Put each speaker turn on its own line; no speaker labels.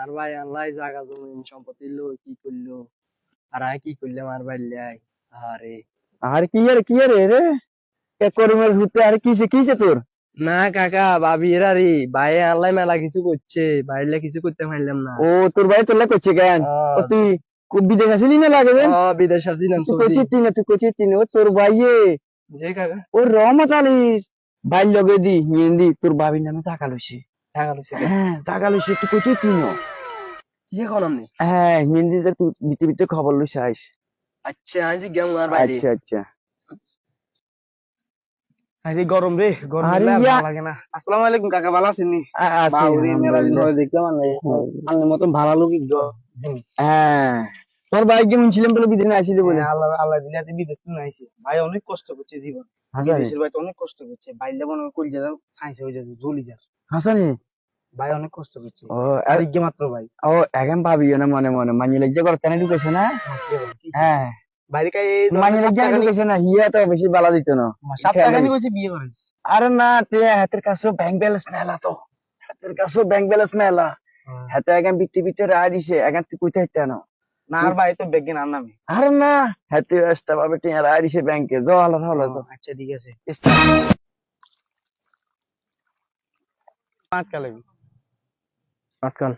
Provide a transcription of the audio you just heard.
আর ভাই আল্লাহ জাগা জমিন সম্পত্তি লো কি করলো আর আমি কি করলাম আর ভাই লাই আরে
আর কি রে রে করিমের ভূতে আর কিসে তোর?
না কাকা ভাবি এরা রে ভাই আল্লাহ মেলা কিছু করছে ভাইলে কিছু করতে পারলাম না।
ও তোর ভাই তোর লাগে করছে কেন? ও
আহ,
তুই বিদেশ আসলি না লাগে রে?
বিদেশ আসছিলাম
তুই
সৌদি।
করছিস না তুই করছিস না ও তোর ভাইয়ে
যে কাকা
ও রহমত আলীর ভাই লগে দি মেহেন্দি তোর ভাবির নামে টাকা লইছে।
টাকা লইছে কে?
হ্যাঁ টাকা লইছে তুই করছিস না?
কি এখন আপনি?
হ্যাঁ মেহেন্দিতে তুই বিতে খবর লইছে আইস।
আচ্ছা আমি গেম আর বাইরে।
আচ্ছা আচ্ছা
আরে গরম রে গরম
আরে
হলে আর
ইয়া
ভালো লাগে না। আসসালামু আলাইকুম কাকা ভালো আছেন নি?
আছি
বাউরি মেলা দিন
আলহামদুলিল্লাহ।
হয়ে দেখলাম না আপনার মতন ভালো লোক
হ্যাঁ তোর ভাই কেমন ছিলেন বলে বিদেশে আসিলি বলে?
আল্লাহ আল্লাহ দিলে এত বিদেশ থেকে আইছে ভাই অনেক কষ্ট করছে জীবন।
হাসানি
বিদেশের ভাই তো অনেক কষ্ট করছে বাইরে মনে হয় কলি যাও সাইন্স হয়ে যাবে জ্বলি যা।
হাসানি
ভাই অনেক কষ্ট করছে
ও
আর ইগে মাত্র ভাই।
ও এখন ভাবিও না মনে মনে মানি লজ্জা করে কেন ঢুকেছে না? হ্যাঁ
বাইরে কাই এই
মানি
ধরনের
লজ্জা ঢুকেছে না হিয়া তো বেশি বালা দিত না।
সপ্তাহখানি কইছে বিয়ে করেছে।
আরে না তুই হাতের কাছে ব্যাংক ব্যালেন্স মেলা তো হাতের কাছে ব্যাংক ব্যালেন্স মেলা হাতে এখন বিটে রায় দিছে এখন তুই কইতে হইতে না।
না আর ভাই তো বেগিন আর নামে।
আরে না হাতে রাস্তা পাবে টিয়া রায় দিছে ব্যাংকে যাও হলো হলো তো
আচ্ছা ঠিক আছে। পাঁচ কালে। পাঁচ কাল